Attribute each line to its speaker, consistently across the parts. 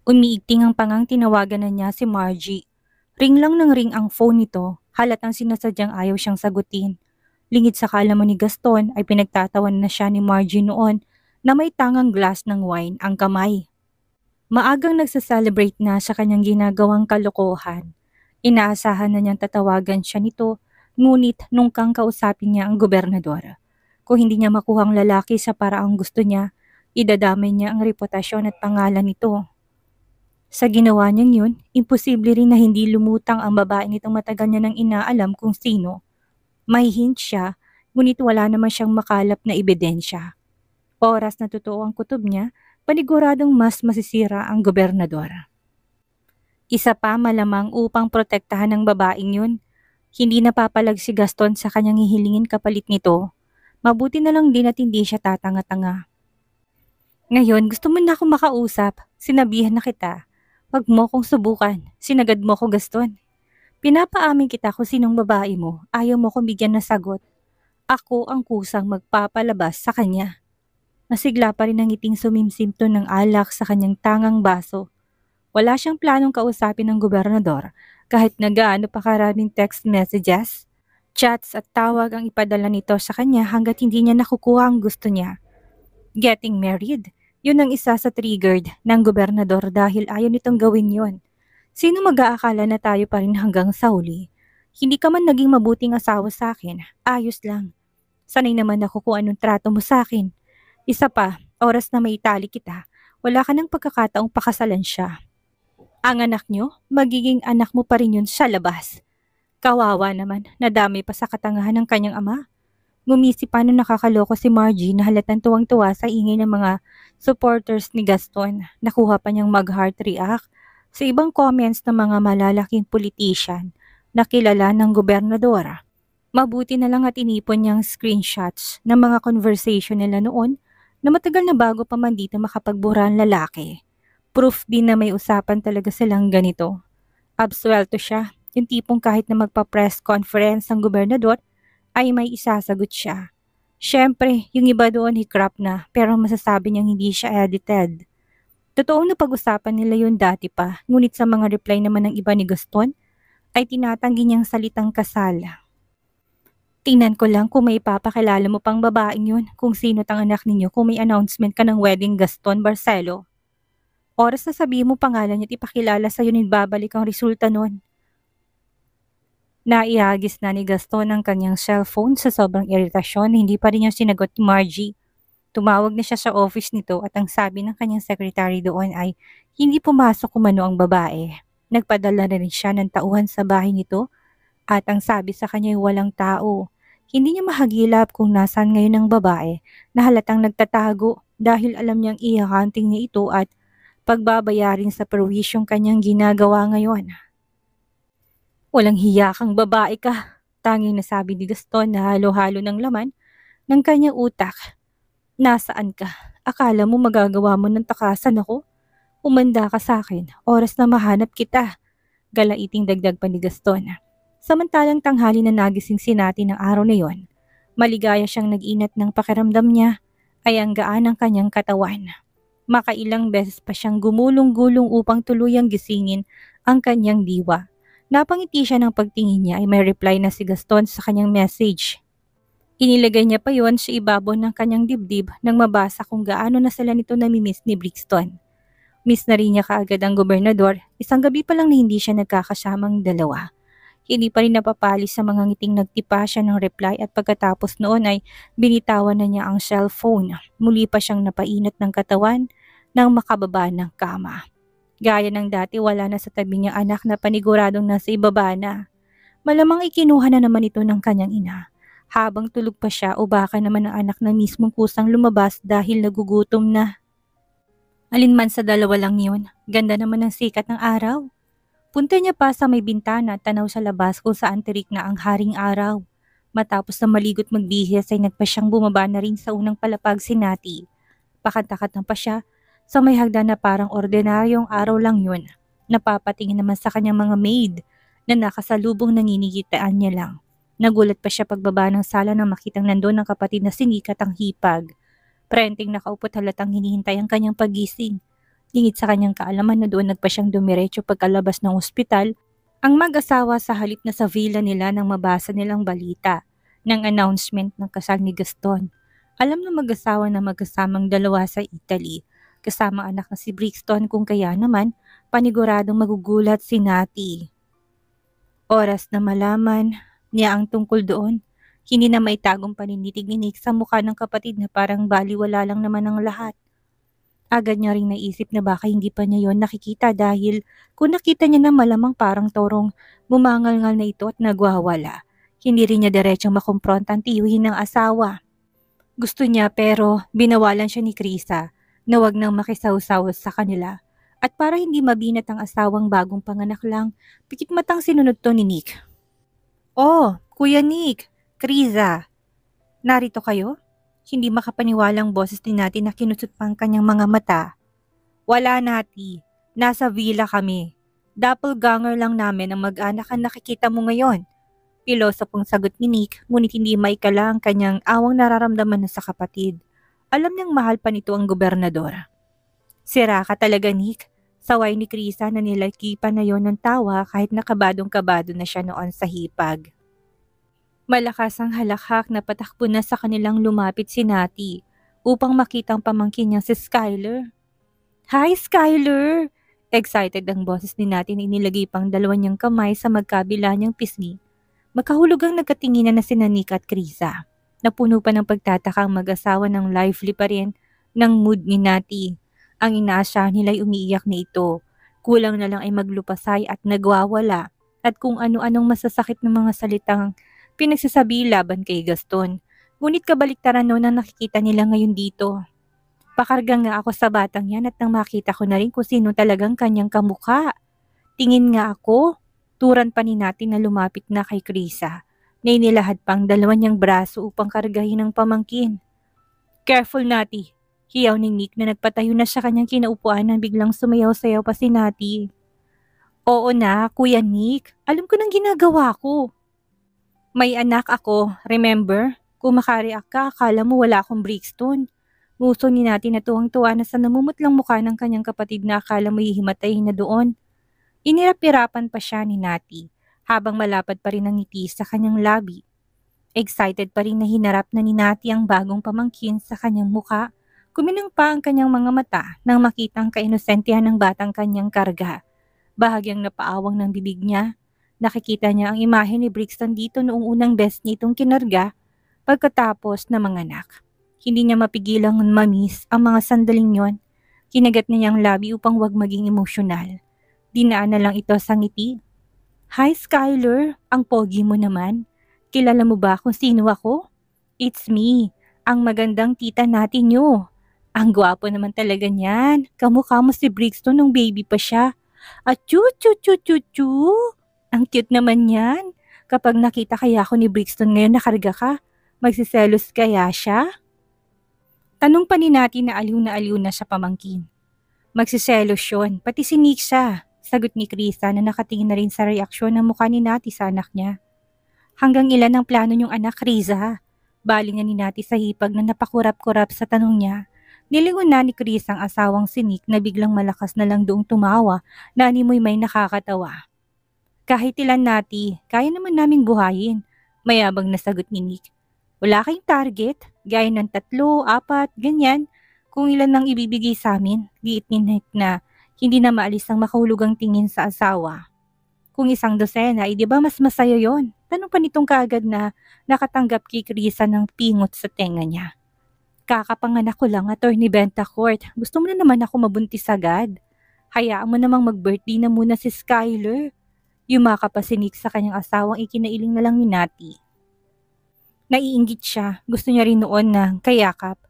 Speaker 1: Umiigting ang pangang tinawagan na niya si Margie. Ring lang ng ring ang phone nito, halatang sinasadyang ayaw siyang sagutin. Lingid sa kala mo ni Gaston ay pinagtatawan na siya ni Margie noon na may tangang glass ng wine ang kamay. Maagang nagsa-celebrate na sa kanyang ginagawang kalokohan. Inaasahan na niyang tatawagan siya nito, ngunit nung kang kausapin niya ang gobernador. Kung hindi niya makuha ang lalaki sa paraang gusto niya, idadamay niya ang reputasyon at pangalan nito. Sa ginawa niyang yun, imposible rin na hindi lumutang ang babae nitong matagal niya nang inaalam kung sino. May hint siya, ngunit wala naman siyang makalap na ebidensya. Oras na totoo ang kutob niya, paniguradong mas masisira ang gobernador. Isa pa malamang upang protektahan ng babaeng yun. Hindi napapalag si Gaston sa kanyang hihilingin kapalit nito. Mabuti na lang din at hindi siya tatanga-tanga. Ngayon, gusto mo na akong makausap. Sinabihan na kita. Wag mo kong subukan. Sinagad mo ko, Gaston. Pinapaamin kita kung sinong babae mo. Ayaw mo kong bigyan ng sagot. Ako ang kusang magpapalabas sa kanya. Masigla pa rin ang ngiting sumimsimto ng alak sa kanyang tangang baso. Wala siyang planong kausapin ng gobernador kahit na gaano pa karaming text messages, chats at tawag ang ipadala nito sa kanya hanggat hindi niya nakukuha ang gusto niya. Getting married, yun ang isa sa triggered ng gobernador dahil ayaw nitong gawin yun. Sino mag-aakala na tayo pa rin hanggang sa huli? Hindi ka man naging mabuting asawa sa akin, ayos lang. Sanay naman ako kung anong trato mo sa akin. Isa pa, oras na may itali kita, wala ka ng pagkakataong pakasalan siya. Ang anak niyo, magiging anak mo pa rin yun sa labas. Kawawa naman, nadami pa sa katangahan ng kanyang ama. Ngumisi pa nung nakakaloko si Margie na halatang tuwang-tuwa sa ingay ng mga supporters ni Gaston. Nakuha pa niyang mag-heart react sa ibang comments ng mga malalaking politician na kilala ng gobernadora. Mabuti na lang at inipon niyang screenshots ng mga conversation nila noon na matagal na bago pa man dito makapagbura ang lalaki. Proof din na may usapan talaga silang ganito. Absuelto siya, yung tipong kahit na magpa-press conference ang gobernador ay may isasagot siya. Siyempre, yung iba doon hikrap na pero masasabi niyang hindi siya edited. Totoong napag-usapan nila yun dati pa, ngunit sa mga reply naman ng iba ni Gaston ay tinatanggi niyang salitang kasal. Tingnan ko lang kung may ipapakilala mo pang babaeng yun kung sino tang anak ninyo kung may announcement ka ng wedding Gaston Barcelo. Oras na sabihin mo pangalan niya at ipakilala sa'yo ni babalik ang resulta nun. Naihagis na ni Gaston ang kanyang cellphone sa sobrang iritasyon, hindi pa rin niya sinagot ni Margie. Tumawag na siya sa office nito at ang sabi ng kanyang secretary doon ay hindi pumasok umano ang babae. Nagpadala na rin siya ng tauhan sa bahay nito at ang sabi sa kanya ay walang tao. Hindi niya mahagilap kung nasaan ngayon ang babae na halatang nagtatago dahil alam niyang i-hunting niya ito at pagbabayarin sa perwisyong kanyang ginagawa ngayon. Walang hiya kang babae ka, tanging nasabi ni Gaston na halo-halo ng laman ng kanyang utak. Nasaan ka? Akala mo magagawa mo ng takasan ako? Umanda ka sa akin, oras na mahanap kita. Galaiting dagdag pa ni Gaston. Samantalang tanghali na nagising si Nati ng araw na yon, maligaya siyang nag-inat ng pakiramdam niya ay ang gaan ng kanyang katawan. Makailang beses pa siyang gumulong-gulong upang tuluyang gisingin ang kanyang diwa. Napangiti siya ng pagtingin niya ay may reply na si Gaston sa kanyang message. Inilagay niya pa yon sa ibabaw ng kanyang dibdib nang mabasa kung gaano na sila nito namimiss ni Brixton. Miss na rin niya kaagad ang gobernador, isang gabi pa lang na hindi siya nagkakasamang dalawa. Hindi pa rin napapalis sa mga ngiting nagtipa siya ng reply at pagkatapos noon ay binitawan na niya ang cellphone. Muli pa siyang napainat ng katawan nang makababa ng kama. Gaya ng dati wala na sa tabi niyang anak na paniguradong nasa ibaba na. Malamang ikinuha na naman ito ng kanyang ina. Habang tulog pa siya o baka naman ang anak na mismong kusang lumabas dahil nagugutom na. Alinman sa dalawa lang yun, ganda naman ng sikat ng araw. Punta niya pa sa may bintana at tanaw sa labas kung saan tirik na ang haring araw. Matapos na maligot magbihis ay nagpa siyang bumaba na rin sa unang palapag si Nati. Pakanta-kanta pa siya sa may hagdan na parang ordinaryong araw lang yun. Napapatingin naman sa kanyang mga maid na nakasalubong nangingigitaan niya lang. Nagulat pa siya pagbaba ng sala nang makitang nandun ang kapatid na sinikat ang hipag. Prenteng nakaupo't halatang hinihintay ang kanyang pagising. Lingid sa kanyang kaalaman na doon nagpa siyang dumiretso pagkalabas ng ospital, ang mag-asawa sa halip na sa villa nila nang mabasa nilang balita ng announcement ng kasal ni Gaston. Alam ng mag-asawa na magkasamang dalawa sa Italy, kasama anak na si Brixton kung kaya naman paniguradong magugulat si Nati. Oras na malaman niya ang tungkol doon, hindi na maitagong paninitig ni Nick sa mukha ng kapatid na parang baliwala lang naman ang lahat. Agad niya ring naisip na baka hindi pa niya yon nakikita dahil kung nakita niya na malamang parang torong bumangal-ngal na ito at nagwawala. Hindi rin niya diretsong makumpronta ang tiyuhin ng asawa. Gusto niya pero binawalan siya ni Krisa na wag nang makisawsaw sa kanila. At para hindi mabinat ang asawang bagong panganak lang, pikit matang sinunod to ni Nick. "Oh, Kuya Nick, Krisa, narito kayo?" Hindi makapaniwalang boses ni Nati na kinusot pa ang kanyang mga mata. "Wala, Nati. Nasa villa kami. Doppelganger lang namin ang mag-anak ang nakikita mo ngayon." Pilosopong sagot ni Nick, ngunit hindi maikala ang kanyang awang nararamdaman na sa kapatid. Alam niyang mahal pa nito ang gobernador. "Sira ka talaga, Nick." Saway ni Krisa na nilakipan na yon ng tawa kahit nakabadong-kabado na siya noon sa hipag. Malakas ang halakhak na patakbo na sa kanilang lumapit si Nati upang makita ang pamangkin niyang si Skyler. "Hi, Skyler!" Excited ang boses ni Nati na inilagay pang dalawa niyang kamay sa magkabila niyang pisngi. Magkahulugang nagkatinginan na sina Nick at Krisa. Napuno pa ng pagtataka ang mag-asawa ng lively pa rin ng mood ni Nati. Ang inaasahan nila ay umiiyak na ito. Kulang na lang ay maglupasay at nagwawala at kung ano-anong masasakit ng mga salitang pinagsasabi laban kay Gaston. Ngunit kabaliktaran noon ang nakikita nila ngayon dito. Pakarga nga ako sa batang yan at nang makita ko na rin kung sino talagang kanyang kamukha. Tingin nga ako, turan pa ni Nati na lumapit na kay Krisa, na inilahad pang dalawa niyang braso upang kargahin ang pamangkin. "Careful, Nati," hiyaw ni Nick na nagpatayo na sa kanyang kinaupuan nang biglang sumayaw-sayaw pa si Nati. "Oo na, Kuya Nick, alam ko nang ginagawa ko. May anak ako, remember? Kung makareact ka, akala mo wala akong Brixton." Nguso ni Nati na tuwang-tuwa na sa namumutlang mukha ng kanyang kapatid na akala mo hihimatay na doon. Inirap-irapan pa siya ni Nati habang malapad pa rin ang ngiti sa kanyang labi. Excited pa rin na hinarap na ni Nati ang bagong pamangkin sa kanyang mukha. Kuminang pa ang kanyang mga mata nang makita ang kainosentihan ng batang kanyang karga. Bahagyang napaawang ng bibig niya. Nakikita niya ang imahe ni Brixton dito noong unang beses niya itong kinarga pagkatapos na manganak. Hindi niya mapigilang mamiss ang mga sandaling yon. Kinagat niya ang labi upang wag maging emosyonal. Dinaan na lang ito sa ngiti. "Hi, Skyler, ang pogi mo naman. Kilala mo ba kung sino ako? It's me, ang magandang tita natin nyo. Ang gwapo naman talaga niyan. Kamukha mo si Brixton nung baby pa siya. At chu. Ang cute naman yan. Kapag nakita kaya ako ni Brixton ngayon nakarga ka, magsiselos kaya siya?" Tanong pa ni Nati na aliw na sa pamangkin. "Magsiselos yun, pati si Nick siya," sagot ni Krisa na nakatingin na rin sa reaksyon ng mukha ni Nati sa anak niya. "Hanggang ilan ang plano niyong anak, Krisa?" Balingan ni Nati sa hipag na napakurap-kurap sa tanong niya. Nilingon na ni Krisa ang asawang si Nick na biglang malakas na lang doong tumawa na animoy may nakakatawa. "Kahit ilan, Nati, kaya naman naming buhayin," mayabang na sagot ni Nick. "Wala kayong target, gaya ng 3, 4, ganyan. Kung ilan nang ibibigay sa amin," giit ni Nick na hindi na maalis ang makahulugang tingin sa asawa. "Kung 1 dosena, di ba mas masaya yon?" Tanong pa nitong kaagad na nakatanggap kay Krisa ng pingot sa tenga niya. "Kakapanganak ko lang, Attorney Bentacourt. Gusto mo na naman ako mabuntis agad. Hayaan mo namang mag-birthday na muna si Skyler." Yumaka pa si Nick sa kanyang asawang ikinailing na lang ni Nati. Naiinggit siya, gusto niya rin noon na kayakap.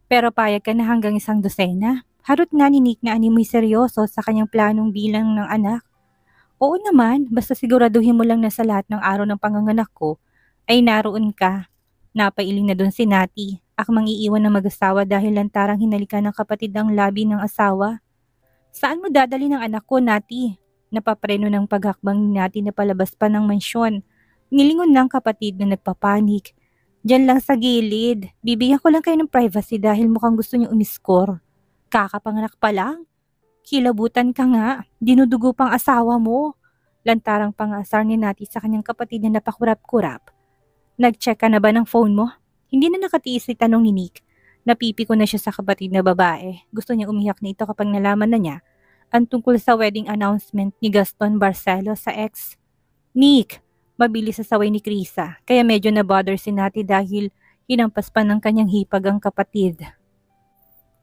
Speaker 1: "Pero payag ka na hanggang 1 dosena? Harot nga ni Nick na animoy seryoso sa kanyang planong bilang ng anak. "Oo naman, basta siguraduhin mo lang na sa lahat ng araw ng panganganak ko ay naroon ka." Napailing na doon si Nati, akmang iiwan ng mag-asawa dahil lantarang hinalikan ng kapatid ang labi ng asawa. "Saan mo dadali ng anak ko, Nati?" Napapreno ng paghakbang ni Nati na palabas pa ng mansyon. Nilingon ng kapatid na nagpapanik. "Diyan lang sa gilid. Bibigyan ko lang kayo ng privacy dahil mukhang gusto niyo umiskor. Kakapanganak pa lang. Kilabutan ka nga, dinudugo pang asawa mo. Lantarang pangasar ni Nati sa kanyang kapatid na napakurap-kurap. Nag-check ka na ba ng phone mo? Hindi na nakatiis si tanong ni Nick. Napipiko na siya sa kapatid na babae. Gusto niyang umiyak na ito kapag nalaman na niya ang tungkol sa wedding announcement ni Gaston Barcelos sa ex. Nick, mabilis sa saway ni Krisa, kaya medyo na-bother si Nati dahil hinampas pa ng kanyang hipag ang kapatid.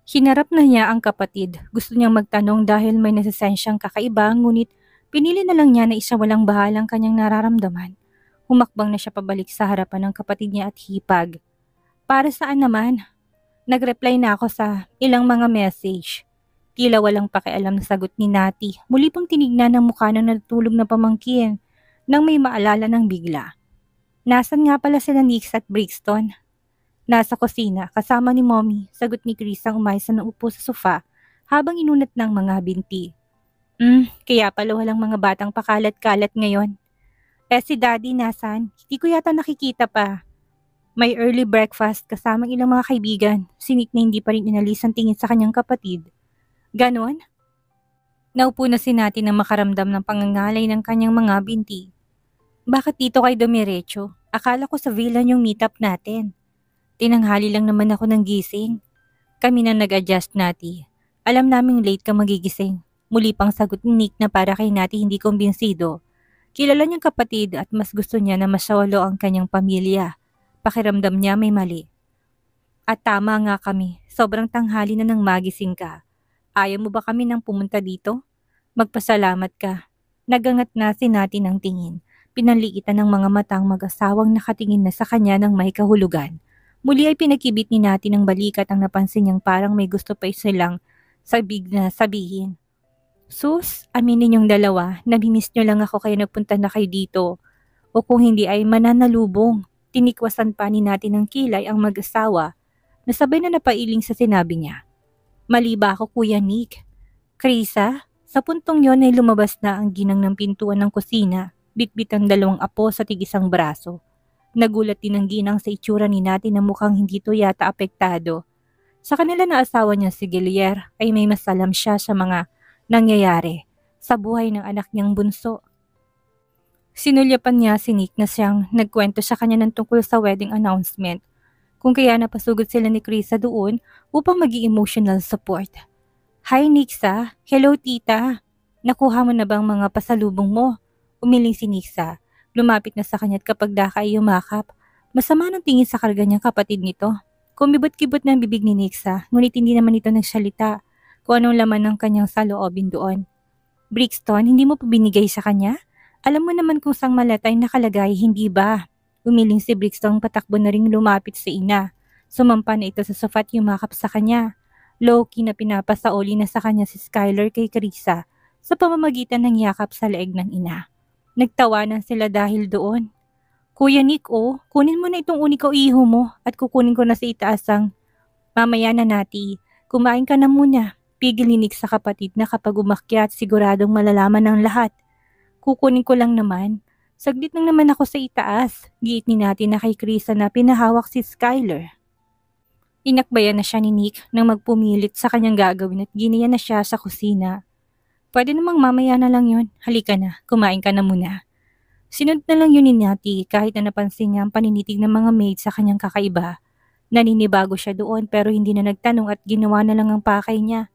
Speaker 1: Hinarap na niya ang kapatid. Gusto niyang magtanong dahil may nasasensyang kakaiba, ngunit pinili na lang niya na isawalang bahalang kanyang nararamdaman. Humakbang na siya pabalik sa harapan ng kapatid niya at hipag. Para saan naman? Nag-reply na ako sa ilang mga message. Tila walang pakialam na sagot ni Nati. Muli pang tinignan ng mukha ng natutulog na pamangkin nang may maalala ng bigla. Nasaan nga pala sila Nix at Brixton? Nasa kusina, kasama ni Mommy, sagot ni Chris ang umayos na upo sa sofa habang inunat ng mga binti. Kaya pala walang mga batang pakalat-kalat ngayon. Si Daddy nasaan? Hindi ko yata nakikita pa. May early breakfast kasamang ilang mga kaibigan. Sinik na hindi pa rin inalis ang tingin sa kanyang kapatid. Ganon? Naupo na si Nati na makaramdam ng pangangalay ng kanyang mga binti. Bakit dito kayo dumiretso? Akala ko sa villa yung meetup natin. Tinanghali lang naman ako ng gising. Kami na nag-adjust, Nati. Alam naming late ka magigising. Muli pang sagot ni Nick na para kay Nati hindi kumbinsido. Kilala niyang kapatid at mas gusto niya na masolo ang kanyang pamilya. Pakiramdam niya may mali. At tama nga kami, sobrang tanghali na nang magising ka. Ayaw mo ba kami nang pumunta dito? Magpasalamat ka. Nagangat na si Nati ng tingin. Pinanliitan ng mga matang mag-asawang nakatingin na sa kanya ng may kahulugan. Muli ay pinakibit ni Nati ng balikat ang napansin niyang parang may gusto pa silang na sabihin. Sus, aminin niyong dalawa, namimiss niyo lang ako kaya nagpunta na kayo dito. O kung hindi ay mananalubong. Tinikwasan pa ni Nati ng kilay ang mag-asawa na sabay na napailing sa sinabi niya. Mali ba ako, Kuya Nick? Krisa, sa puntong yon ay lumabas na ang ginang ng pintuan ng kusina, bitbit ang dalawang apo sa tig-isang braso. Nagulat din ang ginang sa itsura ni Nati na mukhang hindi to yata apektado. Sa kanila na asawa niya si Gilier ay may masalam siya sa mga nangyayari sa buhay ng anak niyang bunso. Sinulyapan niya si Nick na siyang nagkwento sa kanya ng tungkol sa wedding announcement, kung kaya napasugod sila ni Krisa doon upang maging emotional support. Hi Nixa, hello tita, nakuha mo na bang mga pasalubong mo? Umiling si Nixa, lumapit na sa kanya at kapag daka ay yumakap. Masama ng tingin sa karga niyang kapatid nito. Kumibot-kibot ng bibig ni Nixa, ngunit hindi naman ito nagsalita kung anong laman ng kanyang saloobin doon. Brixton, hindi mo pa binigay sa kanya? Alam mo naman kung sang malatay nakalagay, hindi ba? Umiling si Brixton patakbo na ring lumapit sa ina. Sumampa na ito sa sofa at yumakap sa kanya. Low-key na pinapasaoli na sa kanya si Skylar kay Carissa sa pamamagitan ng yakap sa leeg ng ina. Nagtawanan sila dahil doon. Kuya Nick, kunin mo na itong uniko iho mo at kukunin ko na sa itaas ang mamaya na Nati. Kumain ka na muna. Pigil ni Nick sa kapatid na kapag umakyat siguradong malalaman ng lahat. Kukunin ko lang naman. Saglit lang naman ako sa itaas. Giit ni Nati na kay Krisa na pinahawak si Skylar. Inakbayan na siya ni Nick nang magpumilit sa kanyang gagawin at giniyan na siya sa kusina. Pwede namang mamaya na lang yun. Halika na, kumain ka na muna. Sinunod na lang yun ni Nati kahit na napansin niya ang paninitig ng mga maid sa kanyang kakaiba. Naninibago siya doon pero hindi na nagtanong at ginawa na lang ang pakay niya.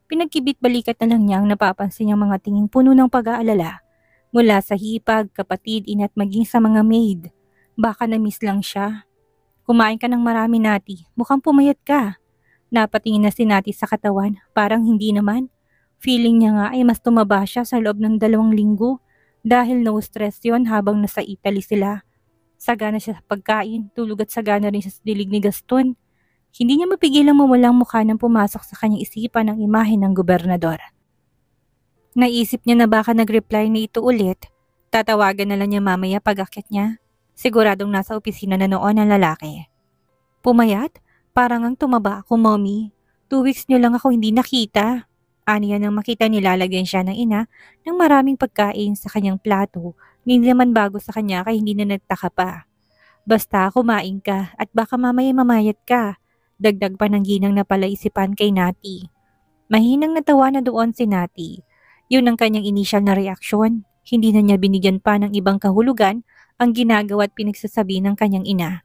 Speaker 1: Pinagkibit balikat na lang niya ang napapansin niyang mga tinging puno ng pag-aalala. Mula sa hipag, kapatid, ina at maging sa mga maid. Baka na-miss lang siya. Kumain ka ng marami Nati, mukhang pumayat ka. Napatingin na si Nati sa katawan, parang hindi naman. Feeling niya nga ay mas tumaba siya sa loob ng 2 linggo dahil no stress yon habang nasa Italy sila. Sagana siya sa pagkain, tulog at sagana rin siya sa dilig ni Gaston. Hindi niya mapigilang mawalang mukha nang pumasok sa kanyang isipan ang imahe ng gobernador. Naisip niya na baka nag-reply na ito ulit. Tatawagan na lang niya mamaya pag-akyat niya. Siguradong nasa opisina na noon ang lalaki. Pumayat? Parang ang tumaba ako, Mommy. 2 weeks niyo lang ako hindi nakita. Aniya nang makita nilalagyan siya ng ina ng maraming pagkain sa kanyang plato. Hindi naman bago sa kanya kaya hindi na nagtaka pa. Basta kumain ka at baka mamaya mamayat ka. Dagdag pa ng ginang na palaisipan kay Nati. Mahinang natawa na doon si Nati. Yun ang kanyang initial na reaksyon. Hindi na niya binigyan pa ng ibang kahulugan ang ginagawa at pinagsasabi ng kanyang ina.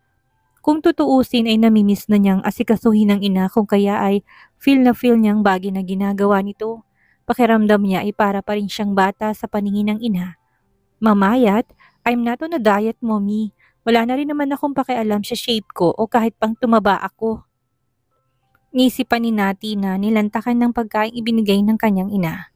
Speaker 1: Kung tutuusin ay namimiss na niyang asikasuhin ng ina kung kaya ay feel niyang bagay na ginagawa nito. Pakiramdam niya ay para pa rin siyang bata sa paningin ng ina. Mamayat, I'm not on a diet, mommy. Wala na rin naman akong pakialam sa shape ko o kahit pang tumaba ako. Nisipan ni Nati na nilantakan ng pagkain ibinigay ng kanyang ina.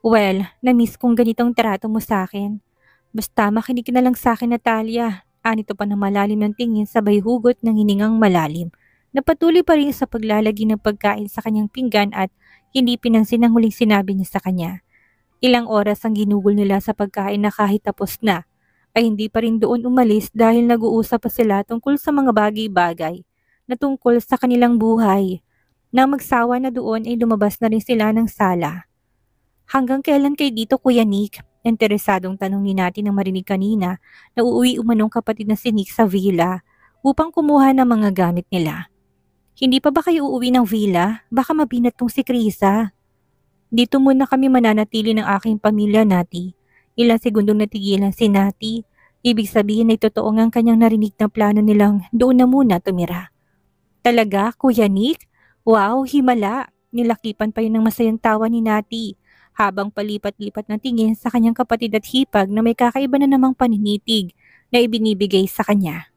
Speaker 1: Well, na-miss kong ganitong trato mo sa akin. Basta makinig ka na lang sa akin, Natalia. Anito pa ng malalim ng tingin sabay hugot ng hiningang malalim. Napatuloy pa rin sa paglalagi ng pagkain sa kanyang pinggan at hindi pinansin ang huling sinabi niya sa kanya. Ilang oras ang ginugol nila sa pagkain na kahit tapos na, ay hindi pa rin doon umalis dahil nag-uusap pa sila tungkol sa mga bagay-bagay na tungkol sa kanilang buhay. Nang magsawa na doon ay lumabas na rin sila ng sala. Hanggang kailan kayo dito, Kuya Nick? Interesadong tanong ni Nati nang marinig kanina na uuwi umanong kapatid na si Nick sa villa upang kumuha ng mga gamit nila. Hindi pa ba kayo uuwi ng villa? Baka mabinat tong si Krisa. Dito muna kami mananatili ng aking pamilya, Nati. Ilang segundong natigilan si Nati. Ibig sabihin ay totoo ngang kanyang narinig na plano nilang doon na muna tumira. Talaga, Kuya Nick? Wow, himala! Nilakipan pa yun ng masayang tawa ni Nati habang palipat-lipat ng tingin sa kanyang kapatid at hipag na may kakaiba na namang paninitig na ibinibigay sa kanya.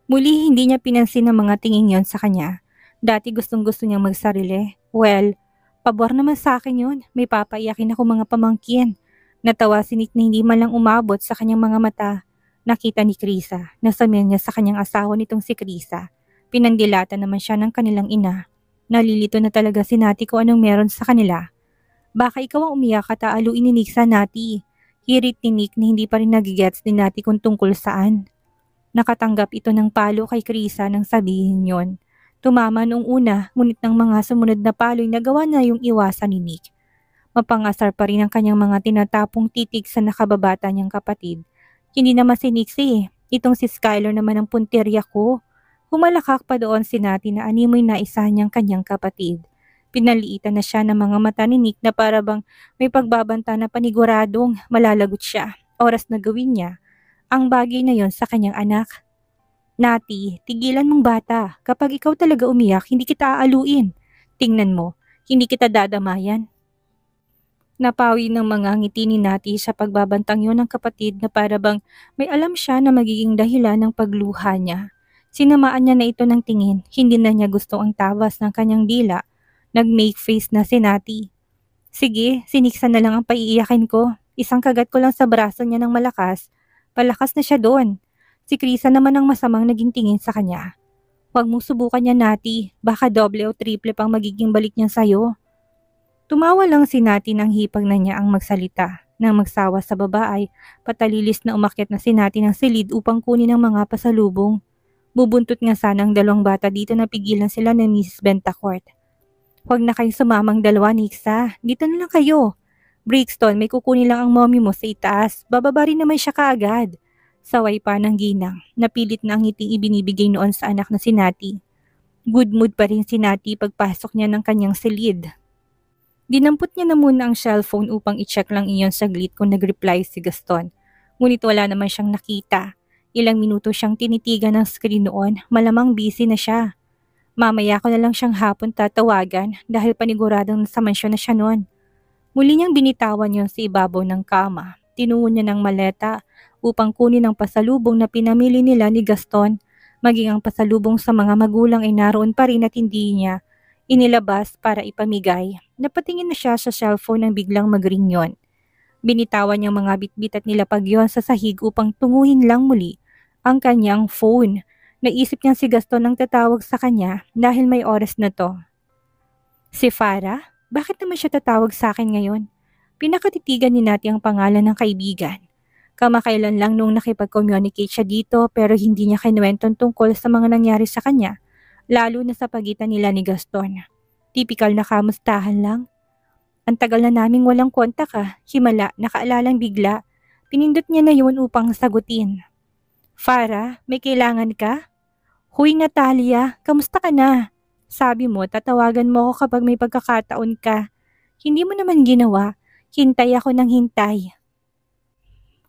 Speaker 1: Muli hindi niya pinansin ang mga tingin yon sa kanya. Dati gustong-gusto niyang magsarili. Well, pabor naman sa akin yun. May papaiyakin ako mga pamangkin. Natawa si Nick na hindi man lang umabot sa kanyang mga mata. Nakita ni Krisa. Nasamin niya sa kanyang asawa nitong si Krisa. Pinandilatan naman siya ng kanilang ina. Nalilito na talaga si Nati kung anong meron sa kanila. Baka ikaw ang umiyak at aaluin ni Nick sa Nati. Hirit ni Nick na hindi pa rin nagigets ni Nati kung tungkol saan. Nakatanggap ito ng palo kay Krisa nang sabihin yon. Tumama noong una, ngunit ng mga sumunod na palo'y nagawa na yung iwasan ni Nick. Mapangasar pa rin ang kanyang mga tinatapong titig sa nakababata niyang kapatid. Hindi naman si Nick itong si Skylar naman ang punterya ko. Humalakak pa doon si Nati na animoy naisahan niyang kanyang kapatid. Pinaliitan na siya ng mga mata ni Nick na para bang may pagbabanta na paniguradong malalagot siya. Oras na gawin niya ang bagay na yon sa kanyang anak. Nati, tigilan mong bata. Kapag ikaw talaga umiyak, hindi kita aaluin. Tingnan mo, hindi kita dadamayan. Napawi ng mga ngiti ni Nati sa pagbabantang yon ng kapatid na para bang may alam siya na magiging dahilan ng pagluha niya. Sinamaan niya na ito ng tingin, hindi na niya gusto ang tawas ng kanyang dila. Nag-make face na si Nati. Sige, siniksan na lang ang paiiyakin ko. Isang kagat ko lang sa braso niya ng malakas. Palakas na siya doon. Si Krisa naman ang masamang naging tingin sa kanya. Huwag mong subukan niya, Nati. Baka doble o triple pang magiging balik niya sa'yo. Tumawa lang si Nati nang hipag na niya ang magsalita. Nang magsawa sa babae, patalilis na umakyat na si Nati ng silid upang kunin ang mga pasalubong. Bubuntot nga sana ang dalawang bata dito na pigilan sila ng Mrs. Bentacourt. Huwag na kayong sumamang dalawa, Nixa. Dito na lang kayo. Brixton, may kukunin lang ang mommy mo sa itaas. Bababa rin naman siya kaagad. Saway pa ng ginang. Napilit na ang ngiting ibinibigay noon sa anak na si Nati. Good mood pa rin si Nati pagpasok niya ng kanyang silid. Dinampot niya na muna ang cellphone upang i-check lang iyon saglit kung nag-reply si Gaston. Ngunit wala naman siyang nakita. Ilang minuto siyang tinitigan ng screen noon, malamang busy na siya. Mamaya ko na lang siyang hapon tatawagan dahil paniguradong nasa mansyon na siya noon. Muli niyang binitawan yon sa ibabaw ng kama. Tinuon niya ng maleta upang kunin ang pasalubong na pinamili nila ni Gaston. Maging ang pasalubong sa mga magulang ay naroon pa rin at hindi niya inilabas para ipamigay. Napatingin na siya sa cellphone nang biglang mag-ring yon. Binitawan niyang mga bitbit at nilapag yon sa sahig upang tunguhin lang muli ang kanyang phone. Naisip niyang si Gaston ang tatawag sa kanya dahil may oras na to. Si Farah? Bakit naman siya tatawag sa akin ngayon? Pinakatitigan ni Nati ang pangalan ng kaibigan. Kamakailan lang nung nakipag-communicate siya dito pero hindi niya kinuwentong tungkol sa mga nangyari sa kanya, lalo na sa pagitan nila ni Gaston. Tipikal na kamustahan lang. Ang tagal na naming walang kontak himala, nakaalalang bigla. Pinindot niya na yun upang sagutin. Farah, may kailangan ka? Huy Natalia, kamusta ka na? Sabi mo, tatawagan mo ako kapag may pagkakataon ka. Hindi mo naman ginawa. Hintay ako ng hintay.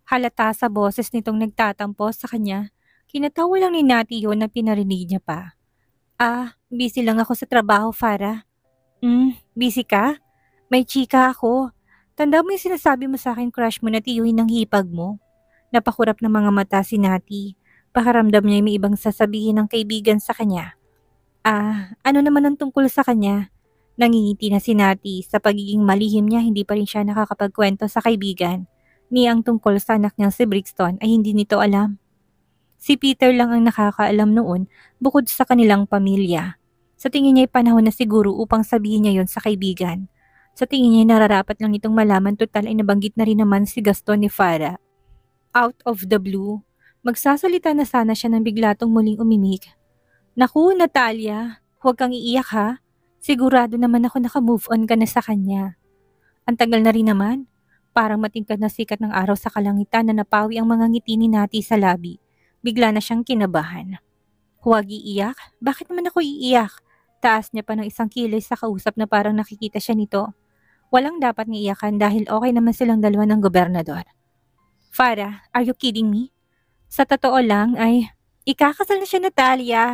Speaker 1: Halata sa boses nitong nagtatampo sa kanya. Kinatawa lang ni Nati yun na pinarinig niya pa. Busy lang ako sa trabaho, Farah. Busy ka? May chika ako. Tanda mo yung sinasabi mo sa akin crush mo na tiyuhin ng hipag mo? Napakurap ng mga mata si Nati. Pakaramdam niya may ibang sasabihin ng kaibigan sa kanya. Ano naman ang tungkol sa kanya? Nangingiti na si Nati. Sa pagiging malihim niya, hindi pa rin siya nakakapagkwento sa kaibigan. Ni ang tungkol sa anak niyang si Brixton ay hindi nito alam. Si Peter lang ang nakakaalam noon bukod sa kanilang pamilya. Sa tingin niya ay panahon na siguro upang sabihin niya yon sa kaibigan. Sa tingin niya ay nararapat lang nitong malaman, total ay nabanggit na rin naman si Gaston ni Farah. Out of the blue, magsasalita na sana siya nang biglatong muling umimik. Naku, Natalia, huwag kang iiyak ha. Sigurado naman ako naka-move on ka na sa kanya. Ang tagal na rin naman. Parang matingkad na sikat ng araw sa kalangitan na napawi ang mga ngiti ni Nati sa labi. Bigla na siyang kinabahan. Huwag iiyak? Bakit naman ako iiyak? Taas niya pa ng isang kilay sa kausap na parang nakikita siya nito. Walang dapat niiyakan dahil okay naman silang dalawa ng gobernador. Farah, are you kidding me? Sa totoo lang ay, ikakasal na siya, Natalia.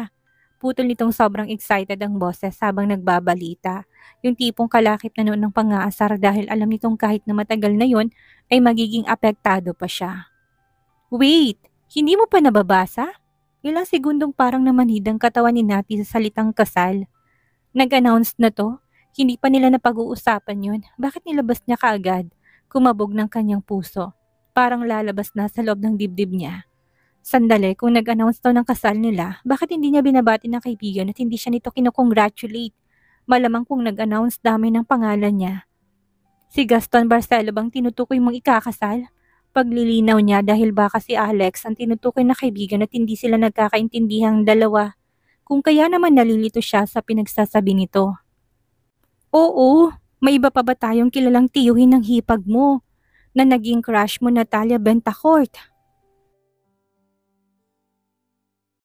Speaker 1: Putol nitong sobrang excited ang boses habang nagbabalita. Yung tipong kalakip na noon ng pang-aasar dahil alam nitong kahit na matagal na yon ay magiging apektado pa siya. Wait, hindi mo pa nababasa? Ilang segundong parang namanhid ang katawan ni Nati sa salitang kasal. Nag-announce na to? Hindi pa nila napag-uusapan yun. Bakit nilabas niya kaagad? Kumabog ng kanyang puso. Parang lalabas na sa loob ng dibdib niya. Sandali, kung nag-announce daw ng kasal nila, bakit hindi niya binabati ng kaibigan at hindi siya nito kinukongratulate? Malamang kung nag-announce dami ng pangalan niya. Si Gaston Barcelo bang tinutukoy mong ikakasal? Paglilinaw niya dahil baka si Alex ang tinutukoy na kaibigan at hindi sila nagkakaintindihang dalawa. Kung kaya naman nalilito siya sa pinagsasabi nito. Oo, may iba pa ba tayong kilalang tiyuhin ng hipag mo na naging crush mo, Natalia Bentacourt?